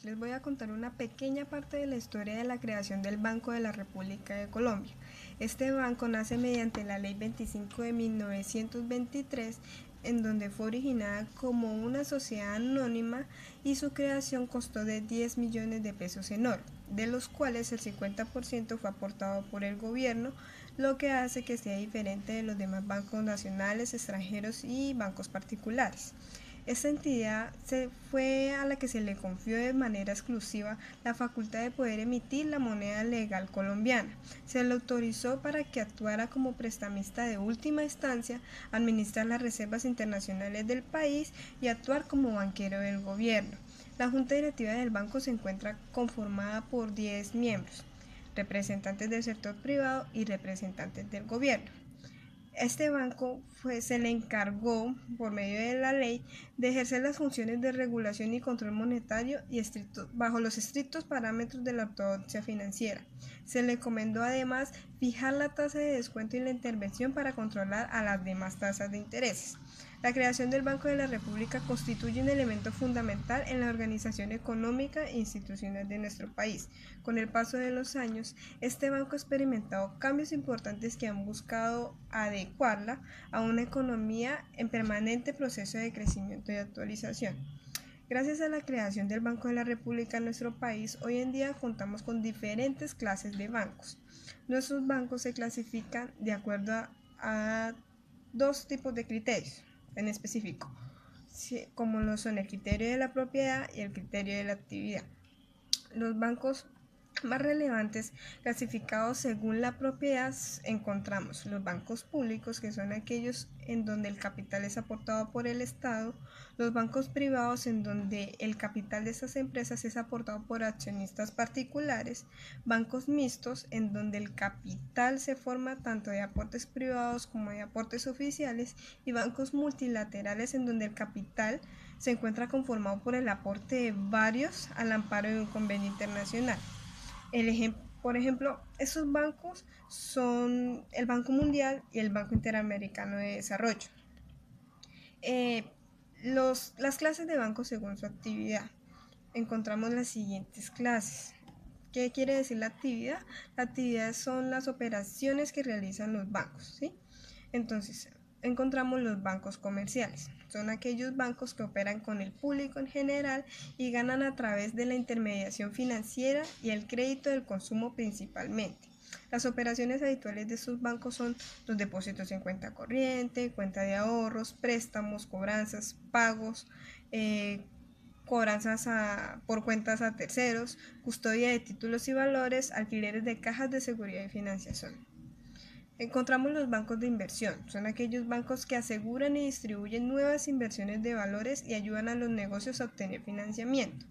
Les voy a contar una pequeña parte de la historia de la creación del Banco de la República de Colombia. Este banco nace mediante la Ley 25 de 1923, en donde fue originada como una sociedad anónima y su creación costó de 10 millones de pesos en oro, de los cuales el 50% fue aportado por el gobierno, lo que hace que sea diferente de los demás bancos nacionales, extranjeros y bancos particulares. Esta entidad fue a la que se le confió de manera exclusiva la facultad de poder emitir la moneda legal colombiana. Se le autorizó para que actuara como prestamista de última instancia, administrar las reservas internacionales del país y actuar como banquero del gobierno. La junta directiva del banco se encuentra conformada por 10 miembros, representantes del sector privado y representantes del gobierno. Este banco se le encargó, por medio de la ley, de ejercer las funciones de regulación y control monetario bajo los estrictos parámetros de la ortodoxia financiera. Se le encomendó además fijar la tasa de descuento y la intervención para controlar a las demás tasas de intereses. La creación del Banco de la República constituye un elemento fundamental en la organización económica e institucional de nuestro país. Con el paso de los años, este banco ha experimentado cambios importantes que han buscado adecuarla a una economía en permanente proceso de crecimiento y actualización. Gracias a la creación del Banco de la República en nuestro país, hoy en día contamos con diferentes clases de bancos. Nuestros bancos se clasifican de acuerdo a dos tipos de criterios en específico, como lo son el criterio de la propiedad y el criterio de la actividad. Los bancos más relevantes clasificados según la propiedad encontramos los bancos públicos, que son aquellos en donde el capital es aportado por el Estado, los bancos privados en donde el capital de estas empresas es aportado por accionistas particulares, bancos mixtos en donde el capital se forma tanto de aportes privados como de aportes oficiales, y bancos multilaterales en donde el capital se encuentra conformado por el aporte de varios al amparo de un convenio internacional. Por ejemplo, estos bancos son el Banco Mundial y el Banco Interamericano de Desarrollo. Eh, las clases de bancos según su actividad. Encontramos las siguientes clases. ¿Qué quiere decir la actividad? La actividad son las operaciones que realizan los bancos, ¿sí? Entonces, encontramos los bancos comerciales. Son aquellos bancos que operan con el público en general y ganan a través de la intermediación financiera y el crédito del consumo principalmente. Las operaciones habituales de estos bancos son los depósitos en cuenta corriente, cuenta de ahorros, préstamos, cobranzas, pagos, cobranzas por cuentas a terceros, custodia de títulos y valores, alquileres de cajas de seguridad y financiación. Encontramos los bancos de inversión. Son aquellos bancos que aseguran y distribuyen nuevas inversiones de valores y ayudan a los negocios a obtener financiamiento.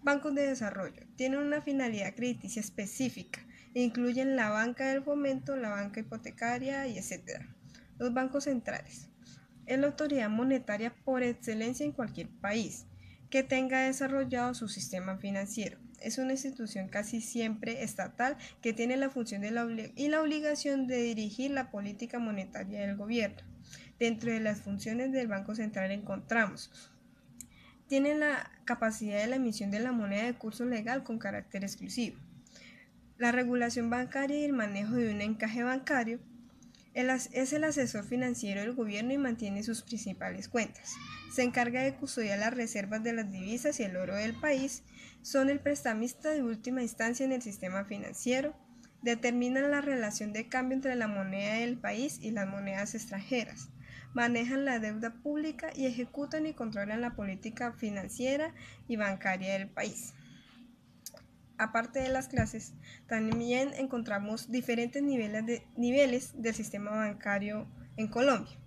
Bancos de desarrollo. Tienen una finalidad crediticia específica e incluyen la banca del fomento, la banca hipotecaria y etc. Los bancos centrales. Es la autoridad monetaria por excelencia en cualquier país que tenga desarrollado su sistema financiero. Es una institución casi siempre estatal que tiene la función y la obligación de dirigir la política monetaria del gobierno. Dentro de las funciones del Banco Central encontramos: tiene la capacidad de la emisión de la moneda de curso legal con carácter exclusivo, la regulación bancaria y el manejo de un encaje bancario. Es el asesor financiero del gobierno y mantiene sus principales cuentas. Se encarga de custodiar las reservas de las divisas y el oro del país. Son el prestamista de última instancia en el sistema financiero. Determinan la relación de cambio entre la moneda del país y las monedas extranjeras. Manejan la deuda pública y ejecutan y controlan la política financiera y bancaria del país. Aparte de las clases, también encontramos diferentes niveles del sistema bancario en Colombia.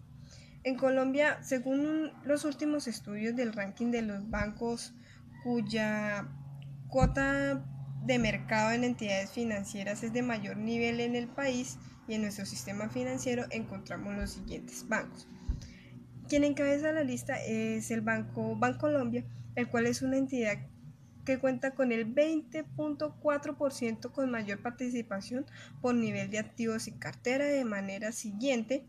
En Colombia, según los últimos estudios del ranking de los bancos cuya cuota de mercado en entidades financieras es de mayor nivel en el país y en nuestro sistema financiero, encontramos los siguientes bancos. Quien encabeza la lista es el Banco Bancolombia, el cual es una entidad que cuenta con el 20.4% con mayor participación por nivel de activos y cartera. De manera siguiente,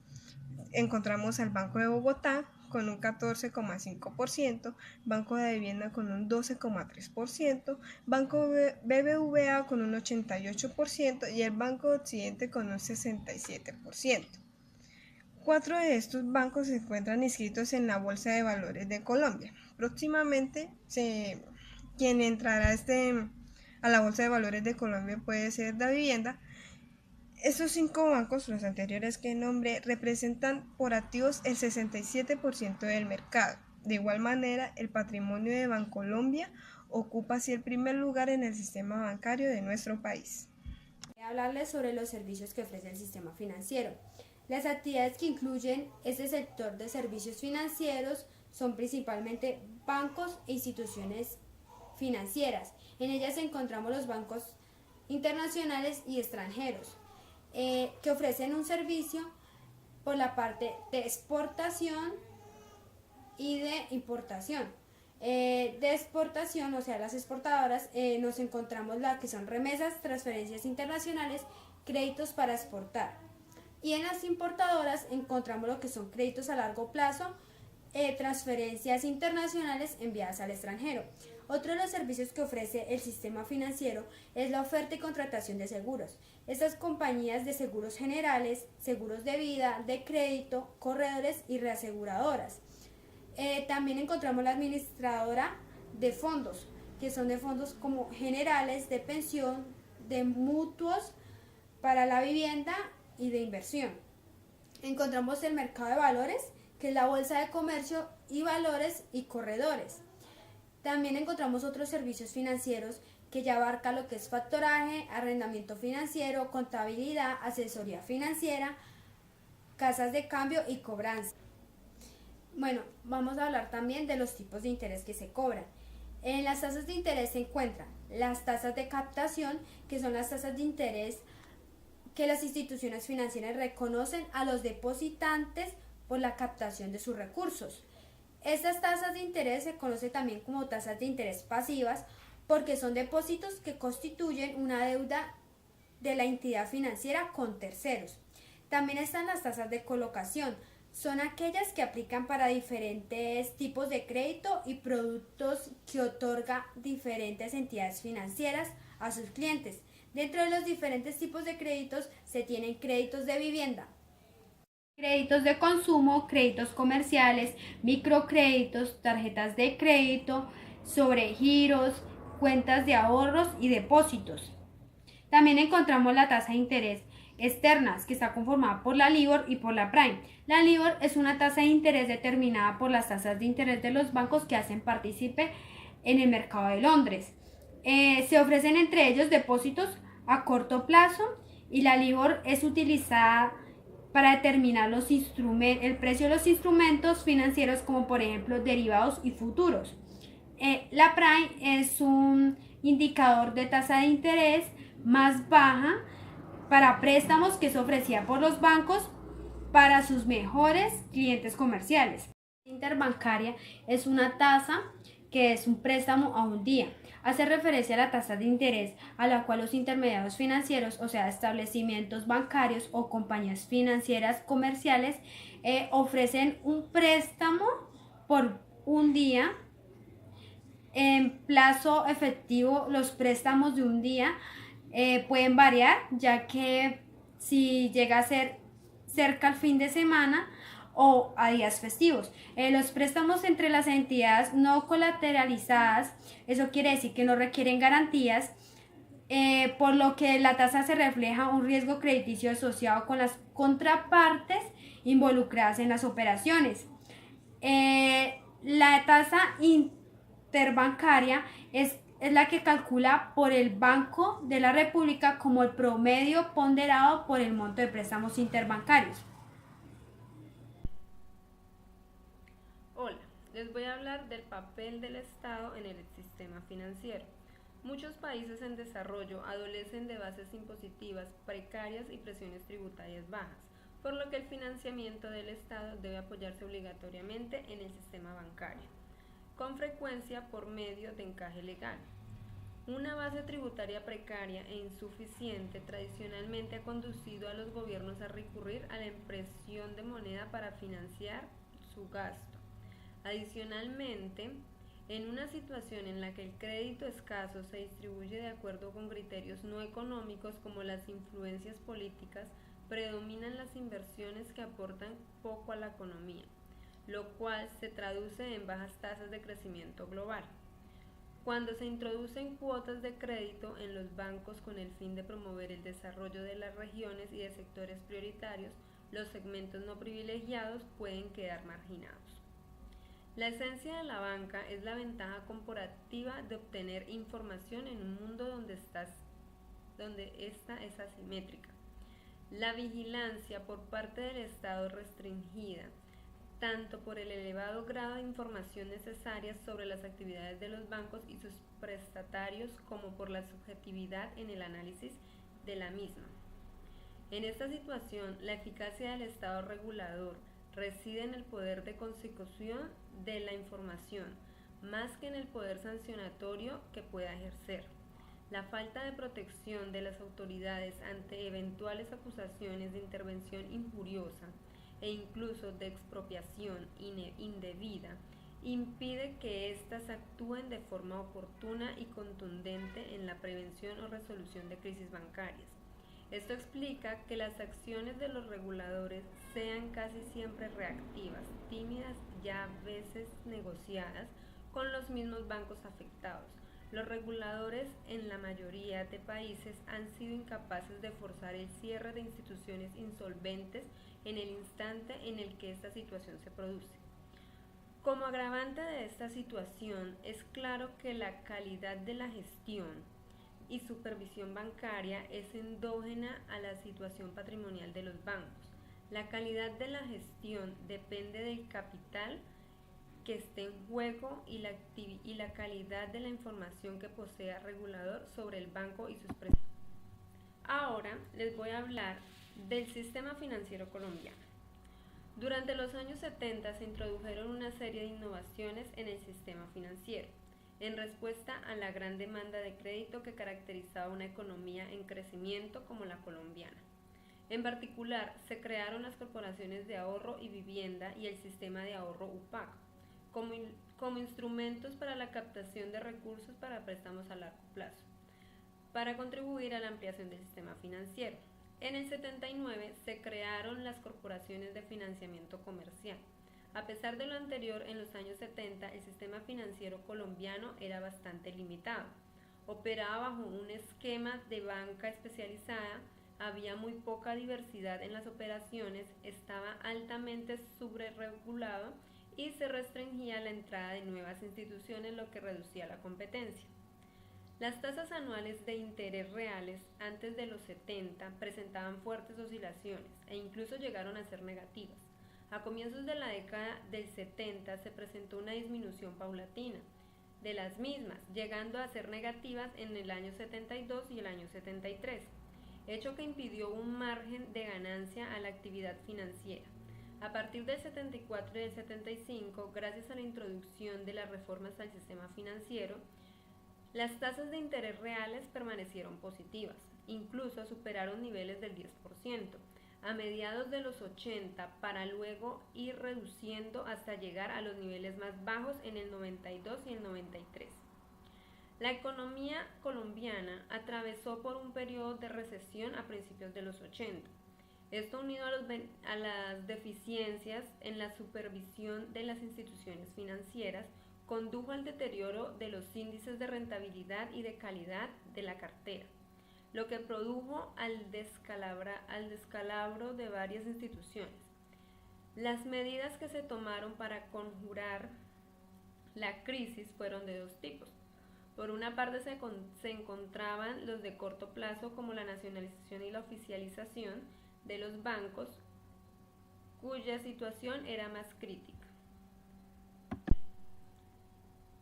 encontramos al Banco de Bogotá con un 14,5%, Banco de Vivienda con un 12,3%, Banco BBVA con un 88% y el Banco de Occidente con un 67%. 4 de estos bancos se encuentran inscritos en la Bolsa de Valores de Colombia. Próximamente, quien entrará a la Bolsa de Valores de Colombia puede ser Davivienda. Estos 5 bancos, los anteriores que nombré, representan por activos el 67% del mercado. De igual manera, el patrimonio de Bancolombia ocupa así el primer lugar en el sistema bancario de nuestro país. Voy a hablarles sobre los servicios que ofrece el sistema financiero. Las actividades que incluyen este sector de servicios financieros son principalmente bancos e instituciones financieras. En ellas encontramos los bancos internacionales y extranjeros, que ofrecen un servicio por la parte de exportación y de importación. De exportación, o sea, las exportadoras, nos encontramos las que son remesas, transferencias internacionales, créditos para exportar. Y en las importadoras encontramos lo que son créditos a largo plazo, transferencias internacionales enviadas al extranjero. Otro de los servicios que ofrece el sistema financiero es la oferta y contratación de seguros. Estas compañías de seguros generales, seguros de vida, de crédito, corredores y reaseguradoras. También encontramos la administradora de fondos, que son de fondos como generales, de pensión, de mutuos para la vivienda y de inversión. Encontramos el mercado de valores, que es la bolsa de comercio y valores y corredores. También encontramos otros servicios financieros que ya abarca lo que es factoraje, arrendamiento financiero, contabilidad, asesoría financiera, casas de cambio y cobranza. Bueno, vamos a hablar también de los tipos de interés que se cobran. En las tasas de interés se encuentran las tasas de captación, que son las tasas de interés que las instituciones financieras reconocen a los depositantes por la captación de sus recursos. Estas tasas de interés se conocen también como tasas de interés pasivas porque son depósitos que constituyen una deuda de la entidad financiera con terceros. También están las tasas de colocación. Son aquellas que aplican para diferentes tipos de crédito y productos que otorga diferentes entidades financieras a sus clientes. Dentro de los diferentes tipos de créditos se tienen créditos de vivienda, créditos de consumo, créditos comerciales, microcréditos, tarjetas de crédito, sobregiros, cuentas de ahorros y depósitos. También encontramos la tasa de interés externas, que está conformada por la LIBOR y por la Prime. La LIBOR es una tasa de interés determinada por las tasas de interés de los bancos que hacen partícipe en el mercado de Londres. Se ofrecen entre ellos depósitos a corto plazo y la LIBOR es utilizada para determinar el precio de los instrumentos financieros como por ejemplo derivados y futuros. La Prime es un indicador de tasa de interés más baja para préstamos que es ofrecida por los bancos para sus mejores clientes comerciales. La interbancaria es una tasa que es un préstamo a un día. Hace referencia a la tasa de interés a la cual los intermediarios financieros, o sea, establecimientos bancarios o compañías financieras comerciales, ofrecen un préstamo por un día. En plazo efectivo, los préstamos de un día pueden variar, ya que si llega a ser cerca al fin de semana o a días festivos. Los préstamos entre las entidades no colateralizadas, eso quiere decir que no requieren garantías, por lo que la tasa se refleja un riesgo crediticio asociado con las contrapartes involucradas en las operaciones. La tasa interbancaria es la que calcula por el Banco de la República como el promedio ponderado por el monto de préstamos interbancarios. Hola, les voy a hablar del papel del Estado en el sistema financiero. Muchos países en desarrollo adolecen de bases impositivas precarias y presiones tributarias bajas, por lo que el financiamiento del Estado debe apoyarse obligatoriamente en el sistema bancario, con frecuencia por medio de encaje legal. Una base tributaria precaria e insuficiente tradicionalmente ha conducido a los gobiernos a recurrir a la impresión de moneda para financiar su gasto. Adicionalmente, en una situación en la que el crédito escaso se distribuye de acuerdo con criterios no económicos como las influencias políticas, predominan las inversiones que aportan poco a la economía, lo cual se traduce en bajas tasas de crecimiento global. Cuando se introducen cuotas de crédito en los bancos con el fin de promover el desarrollo de las regiones y de sectores prioritarios, los segmentos no privilegiados pueden quedar marginados. La esencia de la banca es la ventaja comparativa de obtener información en un mundo donde esta es asimétrica. La vigilancia por parte del Estado restringida, tanto por el elevado grado de información necesaria sobre las actividades de los bancos y sus prestatarios como por la subjetividad en el análisis de la misma. En esta situación, la eficacia del Estado regulador reside en el poder de consecución de la información, más que en el poder sancionatorio que pueda ejercer. La falta de protección de las autoridades ante eventuales acusaciones de intervención injuriosa e incluso de expropiación indebida impide que éstas actúen de forma oportuna y contundente en la prevención o resolución de crisis bancarias. Esto explica que las acciones de los reguladores sean casi siempre reactivas, tímidas y a veces negociadas con los mismos bancos afectados. Los reguladores en la mayoría de países han sido incapaces de forzar el cierre de instituciones insolventes en el instante en el que esta situación se produce. Como agravante de esta situación, es claro que la calidad de la gestión y supervisión bancaria es endógena a la situación patrimonial de los bancos. La calidad de la gestión depende del capital que esté en juego y la calidad de la información que posea el regulador sobre el banco y sus prestaciones. Ahora les voy a hablar del sistema financiero colombiano. Durante los años 70 se introdujeron una serie de innovaciones en el sistema financiero, en respuesta a la gran demanda de crédito que caracterizaba una economía en crecimiento como la colombiana. En particular, se crearon las corporaciones de ahorro y vivienda y el sistema de ahorro UPAC, como instrumentos para la captación de recursos para préstamos a largo plazo, para contribuir a la ampliación del sistema financiero. En el 79 se crearon las corporaciones de financiamiento comercial. A pesar de lo anterior, en los años 70 el sistema financiero colombiano era bastante limitado. Operaba bajo un esquema de banca especializada, había muy poca diversidad en las operaciones, estaba altamente subregulado y se restringía la entrada de nuevas instituciones, lo que reducía la competencia. Las tasas anuales de interés reales antes de los 70 presentaban fuertes oscilaciones e incluso llegaron a ser negativas. A comienzos de la década del 70 se presentó una disminución paulatina de las mismas, llegando a ser negativas en el año 72 y el año 73, hecho que impidió un margen de ganancia a la actividad financiera. A partir del 74 y del 75, gracias a la introducción de las reformas al sistema financiero, las tasas de interés reales permanecieron positivas, incluso superaron niveles del 10%, a mediados de los 80 para luego ir reduciendo hasta llegar a los niveles más bajos en el 92 y el 93. La economía colombiana atravesó por un periodo de recesión a principios de los 80. Esto unido a las deficiencias en la supervisión de las instituciones financieras condujo al deterioro de los índices de rentabilidad y de calidad de la cartera, lo que produjo al descalabro de varias instituciones. Las medidas que se tomaron para conjurar la crisis fueron de dos tipos. Por una parte se encontraban los de corto plazo, como la nacionalización y la oficialización de los bancos, cuya situación era más crítica.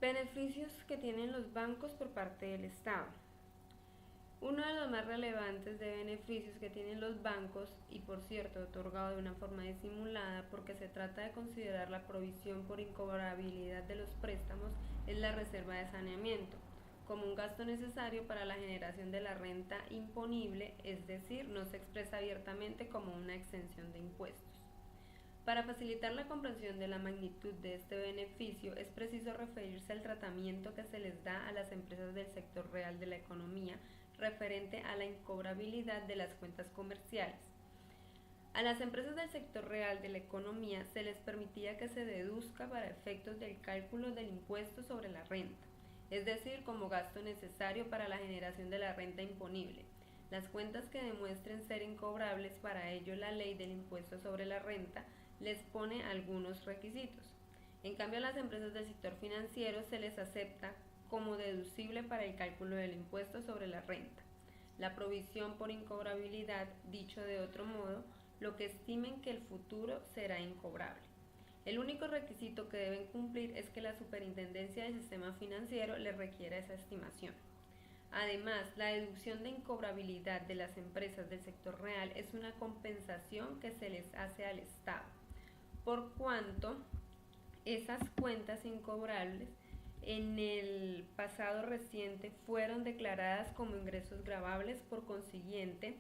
Beneficios que tienen los bancos por parte del Estado. Uno de los más relevantes de beneficios que tienen los bancos, y por cierto otorgado de una forma disimulada porque se trata de considerar la provisión por incobrabilidad de los préstamos, es la reserva de saneamiento, como un gasto necesario para la generación de la renta imponible, es decir, no se expresa abiertamente como una exención de impuestos. Para facilitar la comprensión de la magnitud de este beneficio, es preciso referirse al tratamiento que se les da a las empresas del sector real de la economía referente a la incobrabilidad de las cuentas comerciales. A las empresas del sector real de la economía se les permitía que se deduzca para efectos del cálculo del impuesto sobre la renta, es decir, como gasto necesario para la generación de la renta imponible, las cuentas que demuestren ser incobrables. Para ello, la ley del impuesto sobre la renta les pone algunos requisitos. En cambio, a las empresas del sector financiero se les acepta como deducible para el cálculo del impuesto sobre la renta la provisión por incobrabilidad, dicho de otro modo, lo que estimen que el futuro será incobrable. El único requisito que deben cumplir es que la Superintendencia del Sistema Financiero les requiera esa estimación. Además, la deducción de incobrabilidad de las empresas del sector real es una compensación que se les hace al Estado, por cuanto esas cuentas incobrables en el pasado reciente fueron declaradas como ingresos gravables, por consiguiente,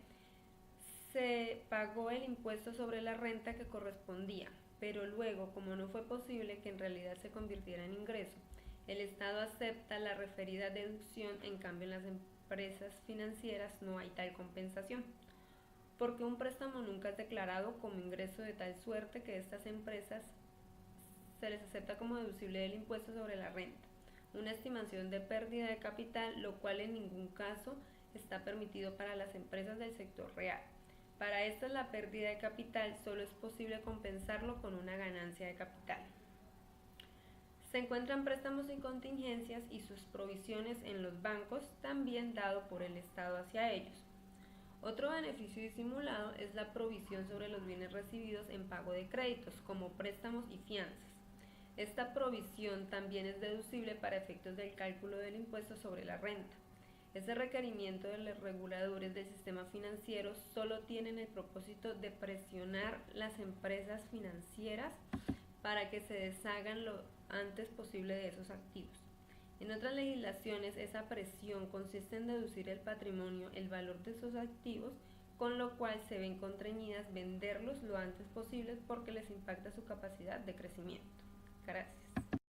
se pagó el impuesto sobre la renta que correspondía, pero luego, como no fue posible que en realidad se convirtiera en ingreso, el Estado acepta la referida deducción. En cambio, en las empresas financieras no hay tal compensación, porque un préstamo nunca es declarado como ingreso, de tal suerte que estas empresas se les acepta como deducible del impuesto sobre la renta, una estimación de pérdida de capital, lo cual en ningún caso está permitido para las empresas del sector real. Para estas, la pérdida de capital solo es posible compensarlo con una ganancia de capital. Se encuentran préstamos y contingencias y sus provisiones en los bancos, también dado por el Estado hacia ellos. Otro beneficio disimulado es la provisión sobre los bienes recibidos en pago de créditos, como préstamos y fianzas. Esta provisión también es deducible para efectos del cálculo del impuesto sobre la renta. Este requerimiento de los reguladores del sistema financiero solo tienen el propósito de presionar las empresas financieras para que se deshagan lo antes posible de esos activos. En otras legislaciones, esa presión consiste en deducir el patrimonio, el valor de esos activos, con lo cual se ven constreñidas venderlos lo antes posible porque les impacta su capacidad de crecimiento. Gracias.